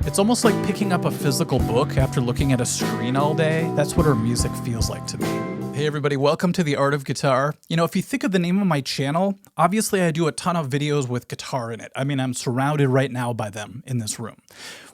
It's almost like picking up a physical book after looking at a screen all day. That's what her music feels like to me. Hey everybody, welcome to The Art of Guitar. You know, if you think of the name of my channel, obviously I do a ton of videos with guitar in it. I mean, I'm surrounded right now by them in this room.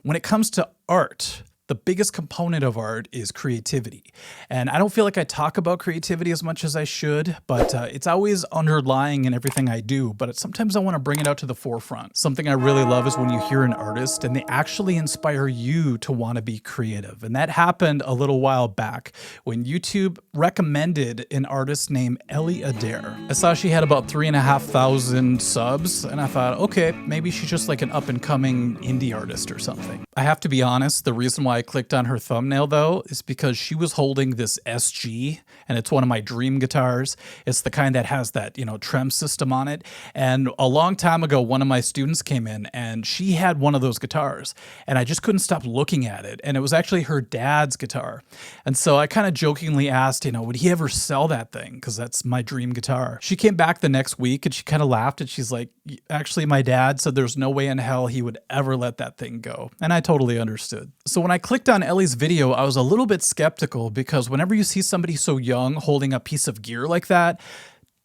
When it comes to art, the biggest component of art is creativity. And I don't feel like I talk about creativity as much as I should, but it's always underlying in everything I do, but sometimes I want to bring it out to the forefront. Something I really love is when you hear an artist and they actually inspire you to want to be creative. And that happened a little while back when YouTube recommended an artist named Ellie Adair. I saw she had about 3,500 subs, and I thought, okay, maybe she's just like an up-and-coming indie artist or something. I have to be honest, the reason why I clicked on her thumbnail though is because she was holding this SG, and it's one of my dream guitars. It's the kind that has that, you know, trem system on it. And a long time ago, one of my students came in and she had one of those guitars, and I just couldn't stop looking at it. And it was actually her dad's guitar. And so I kind of jokingly asked, you know, would he ever sell that thing? Because that's my dream guitar. She came back the next week and she kind of laughed and she's like, actually, my dad said there's no way in hell he would ever let that thing go. And I totally understood. So when I clicked on Ellie's video, I was a little bit skeptical because whenever you see somebody so young holding a piece of gear like that,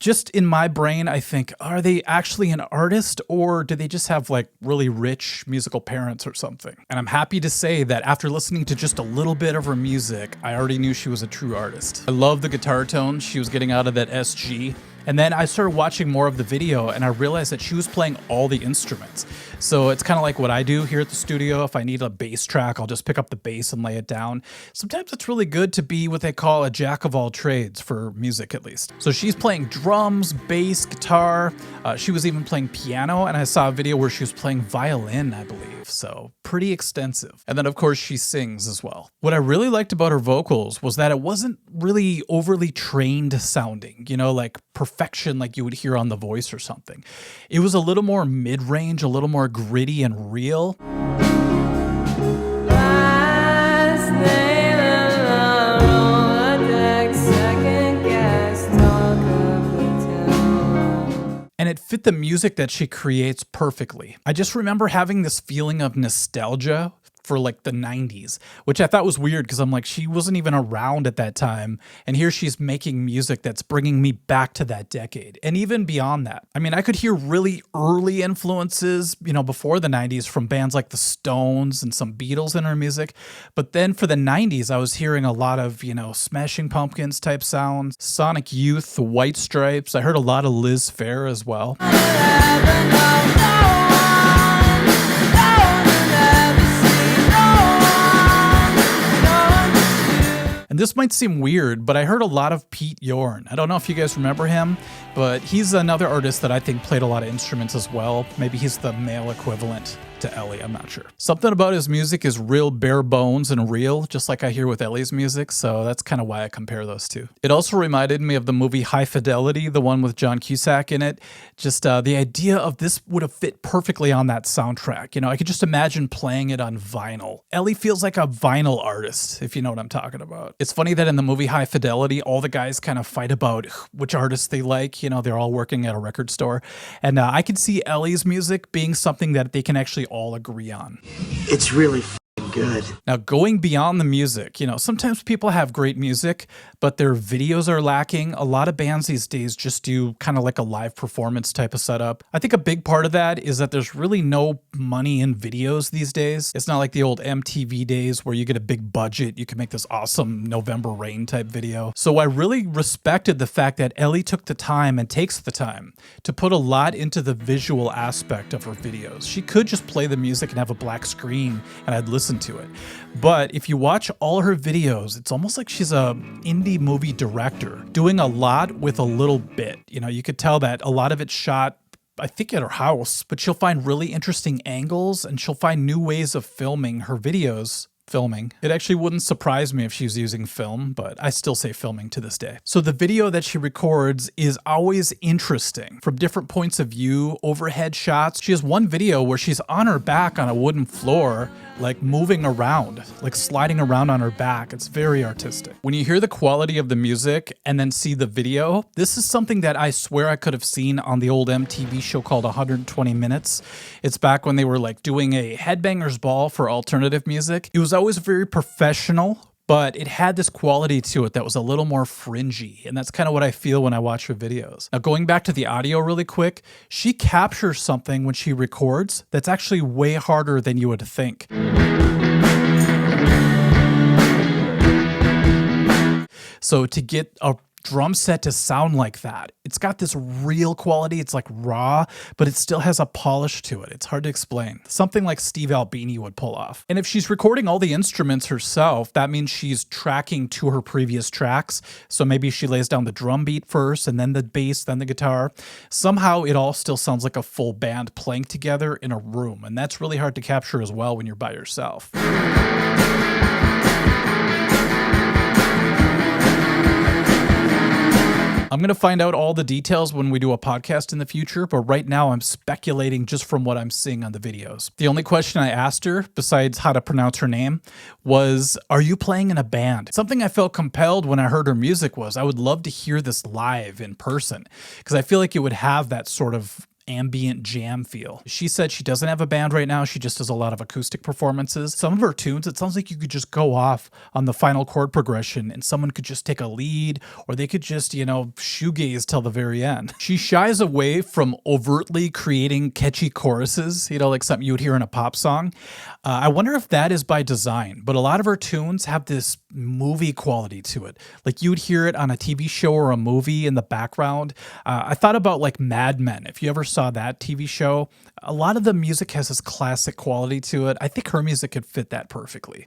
just in my brain, I think, are they actually an artist, or do they just have like really rich musical parents or something? And I'm happy to say that after listening to just a little bit of her music, I already knew she was a true artist. I love the guitar tone she was getting out of that SG. And then I started watching more of the video and I realized that she was playing all the instruments. So it's kind of like what I do here at the studio. If I need a bass track, I'll just pick up the bass and lay it down. Sometimes it's really good to be what they call a jack of all trades, for music at least. So she's playing drums, bass, guitar. She was even playing piano, and I saw a video where she was playing violin, I believe. So pretty extensive. And then of course she sings as well. What I really liked about her vocals was that it wasn't really overly trained sounding, you know, like perfection like you would hear on The Voice or something. It was a little more mid-range, a little more gritty and real. And it fit the music that she creates perfectly. I just remember having this feeling of nostalgia for like the 90s, which I thought was weird because I'm like, she wasn't even around at that time. And here she's making music that's bringing me back to that decade and even beyond that. I mean, I could hear really early influences, you know, before the 90s from bands like the Stones and some Beatles in her music. But then for the 90s, I was hearing a lot of, you know, Smashing Pumpkins type sounds, Sonic Youth, the White Stripes. I heard a lot of Liz Phair as well. And this might seem weird, but I heard a lot of Pete Yorn. I don't know if you guys remember him, but he's another artist that I think played a lot of instruments as well. Maybe he's the male equivalent to Ellie, I'm not sure. Something about his music is real bare bones and real, just like I hear with Ellie's music, so that's kind of why I compare those two. It also reminded me of the movie High Fidelity, the one with John Cusack in it. Just the idea of this would have fit perfectly on that soundtrack. You know, I could just imagine playing it on vinyl. Ellie feels like a vinyl artist, if you know what I'm talking about. It's funny that in the movie High Fidelity, all the guys kind of fight about which artists they like. You know, they're all working at a record store. And I can see Ellie's music being something that they can actually all agree on. It's really good. Now, going beyond the music, you know, sometimes people have great music, but their videos are lacking. A lot of bands these days just do kind of like a live performance type of setup. I think a big part of that is that there's really no money in videos these days. It's not like the old MTV days where you get a big budget, you can make this awesome November Rain type video. So I really respected the fact that Ellie took the time and takes the time to put a lot into the visual aspect of her videos. She could just play the music and have a black screen and I'd listen to it. But if you watch all her videos, it's almost like she's a indie movie director doing a lot with a little bit. You know, you could tell that a lot of it's shot, I think, at her house, but she'll find really interesting angles and she'll find new ways of filming her videos filming. It actually wouldn't surprise me if she was using film, but I still say filming to this day. So the video that she records is always interesting from different points of view, overhead shots. She has one video where she's on her back on a wooden floor, like moving around, like sliding around on her back. It's very artistic. When you hear the quality of the music and then see the video, this is something that I swear I could have seen on the old MTV show called 120 Minutes. It's back when they were like doing a headbangers ball for alternative music. It was always very professional, but it had this quality to it that was a little more fringy, and that's kind of what I feel when I watch her videos. Now, going back to the audio really quick, she captures something when she records that's actually way harder than you would think. So to get a drum set to sound like that, it's got this real quality. It's like raw, but it still has a polish to it. It's hard to explain. Something like Steve Albini would pull off. And if she's recording all the instruments herself, that means she's tracking to her previous tracks. So maybe she lays down the drum beat first, and then the bass, then the guitar. Somehow it all still sounds like a full band playing together in a room. And that's really hard to capture as well when you're by yourself. I'm going to find out all the details when we do a podcast in the future, but right now I'm speculating just from what I'm seeing on the videos. The only question I asked her, besides how to pronounce her name, was, are you playing in a band? Something I felt compelled when I heard her music was, I would love to hear this live in person, because I feel like it would have that sort of ambient jam feel. She said she doesn't have a band right now. She just does a lot of acoustic performances. Some of her tunes, it sounds like you could just go off on the final chord progression and someone could just take a lead, or they could just, shoegaze till the very end. She shies away from overtly creating catchy choruses, like something you would hear in a pop song. I wonder if that is by design, but a lot of her tunes have this movie quality to it. Like you would hear it on a TV show or a movie in the background. I thought about like Mad Men. If you ever saw that TV show, a lot of the music has this classic quality to it. I think her music could fit that perfectly.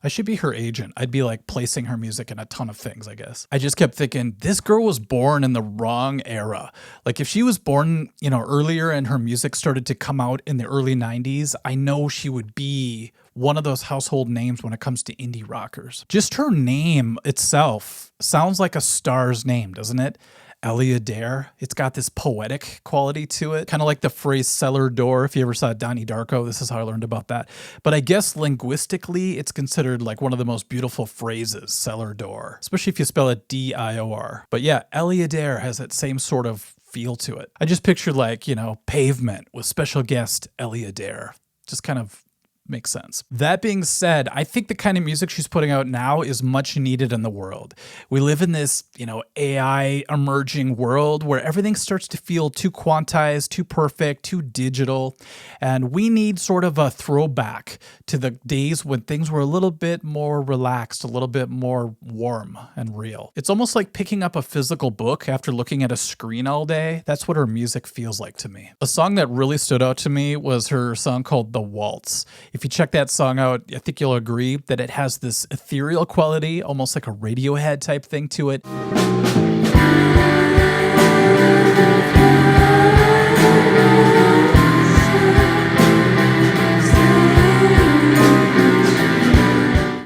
I should be her agent. I'd be like placing her music in a ton of things, I guess. I just kept thinking, this girl was born in the wrong era. Like if she was born, earlier and her music started to come out in the early 90s, I know she would be one of those household names when it comes to indie rockers. Just her name itself sounds like a star's name, doesn't it? Ellie Adair. It's got this poetic quality to it, kind of like the phrase cellar door. If you ever saw Donnie Darko, this is how I learned about that. But I guess linguistically, it's considered like one of the most beautiful phrases, cellar door, especially if you spell it D-I-O-R. But yeah, Ellie Adair has that same sort of feel to it. I just pictured like, Pavement with special guest Ellie Adair. Just kind of makes sense. That being said, I think the kind of music she's putting out now is much needed in the world. We live in this, AI emerging world where everything starts to feel too quantized, too perfect, too digital. And we need sort of a throwback to the days when things were a little bit more relaxed, a little bit more warm and real. It's almost like picking up a physical book after looking at a screen all day. That's what her music feels like to me. A song that really stood out to me was her song called The Waltz. If you check that song out, I think you'll agree that it has this ethereal quality, almost like a Radiohead type thing to it.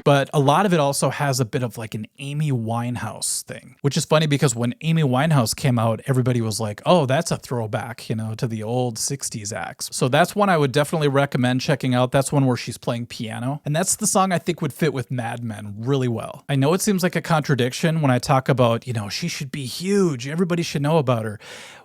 But a lot of it also has a bit of like an Amy Winehouse thing, which is funny because when Amy Winehouse came out, everybody was like, oh, that's a throwback, to the old 60s acts. So that's one I would definitely recommend checking out. That's one where she's playing piano. And that's the song I think would fit with Mad Men really well. I know it seems like a contradiction when I talk about, she should be huge. Everybody should know about her,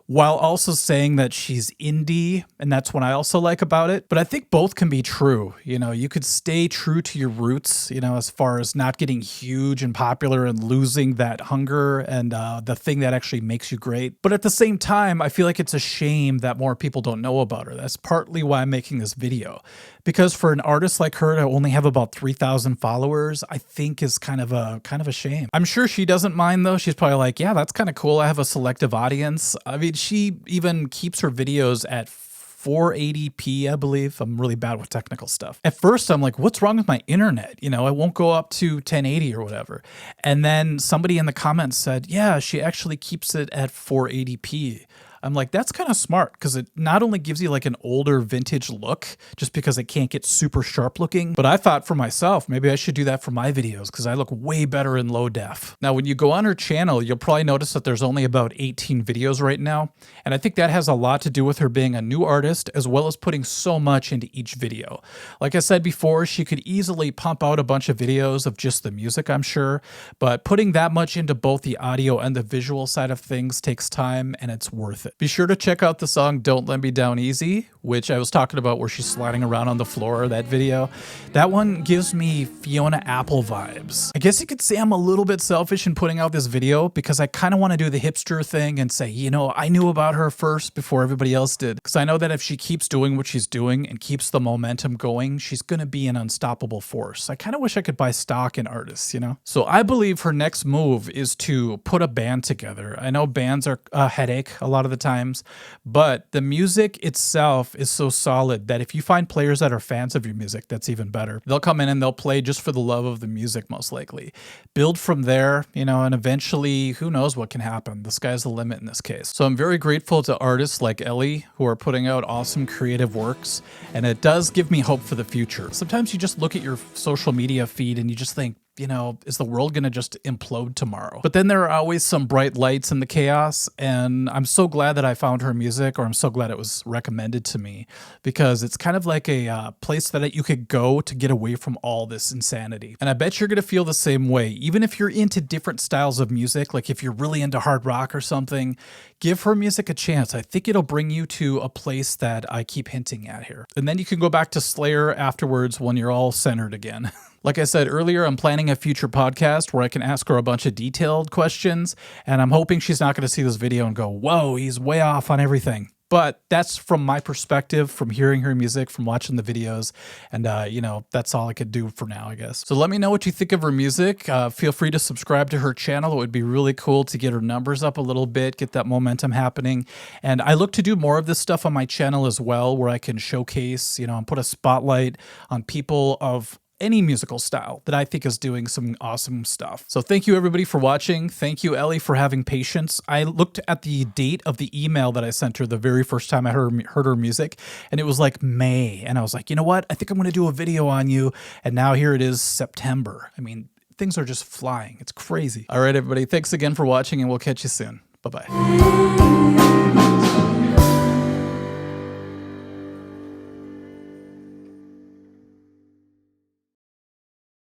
while also saying that she's indie, and that's what I also like about it. But I think both can be true. You could stay true to your roots, as far as not getting huge and popular and losing that hunger and the thing that actually makes you great. But at the same time, I feel like it's a shame that more people don't know about her. That's partly why I'm making this video. Because for an artist like her to only have about 3,000 followers, I think is kind of a shame. I'm sure she doesn't mind though. She's probably like, yeah, that's kind of cool. I have a selective audience. I mean, she even keeps her videos at 480p, I believe. I'm really bad with technical stuff. At first, I'm like, what's wrong with my internet? It won't go up to 1080 or whatever. And then somebody in the comments said, yeah, she actually keeps it at 480p. I'm like, that's kind of smart because it not only gives you like an older vintage look just because it can't get super sharp looking, but I thought for myself, maybe I should do that for my videos because I look way better in low def. Now, when you go on her channel, you'll probably notice that there's only about 18 videos right now. And I think that has a lot to do with her being a new artist as well as putting so much into each video. Like I said before, she could easily pump out a bunch of videos of just the music, I'm sure, but putting that much into both the audio and the visual side of things takes time and it's worth it. Be sure to check out the song Don't Let Me Down Easy, which I was talking about where she's sliding around on the floor, that video. That one gives me Fiona Apple vibes. I guess you could say I'm a little bit selfish in putting out this video because I kind of want to do the hipster thing and say, you know, I knew about her first before everybody else did. Because I know that if she keeps doing what she's doing and keeps the momentum going, she's going to be an unstoppable force. I kind of wish I could buy stock in artists, you know? So I believe her next move is to put a band together. I know bands are a headache a lot of the times, but the music itself is so solid that if you find players that are fans of your music, that's even better. They'll come in and they'll play just for the love of the music, most likely. Build from there, you know, and eventually, who knows what can happen. The sky's the limit in this case. So I'm very grateful to artists like Ellie who are putting out awesome creative works, and it does give me hope for the future. Sometimes you just look at your social media feed and you just think, you know, is the world going to just implode tomorrow? But then there are always some bright lights in the chaos, and I'm so glad that I found her music, or I'm so glad it was recommended to me, because it's kind of like a place that you could go to get away from all this insanity. And I bet you're going to feel the same way, even if you're into different styles of music, like if you're really into hard rock or something, give her music a chance. I think it'll bring you to a place that I keep hinting at here. And then you can go back to Slayer afterwards when you're all centered again. Like I said earlier, I'm planning a future podcast where I can ask her a bunch of detailed questions, and I'm hoping she's not going to see this video and go, whoa, he's way off on everything. But that's from my perspective, from hearing her music, from watching the videos, and you know, that's all I could do for now, I guess. So let me know what you think of her music. Feel free to subscribe to her channel. It would be really cool to get her numbers up a little bit, get that momentum happening. And I look to do more of this stuff on my channel as well, where I can showcase, you know, and put a spotlight on people of any musical style that I think is doing some awesome stuff. So thank you everybody for watching. Thank you, Ellie, for having patience. I looked at the date of the email that I sent her the very first time I heard her music, and it was like May. And I was like, you know what? I think I'm going to do a video on you. And now here it is, September. I mean, things are just flying. It's crazy. All right, everybody. Thanks again for watching, and we'll catch you soon. Bye-bye.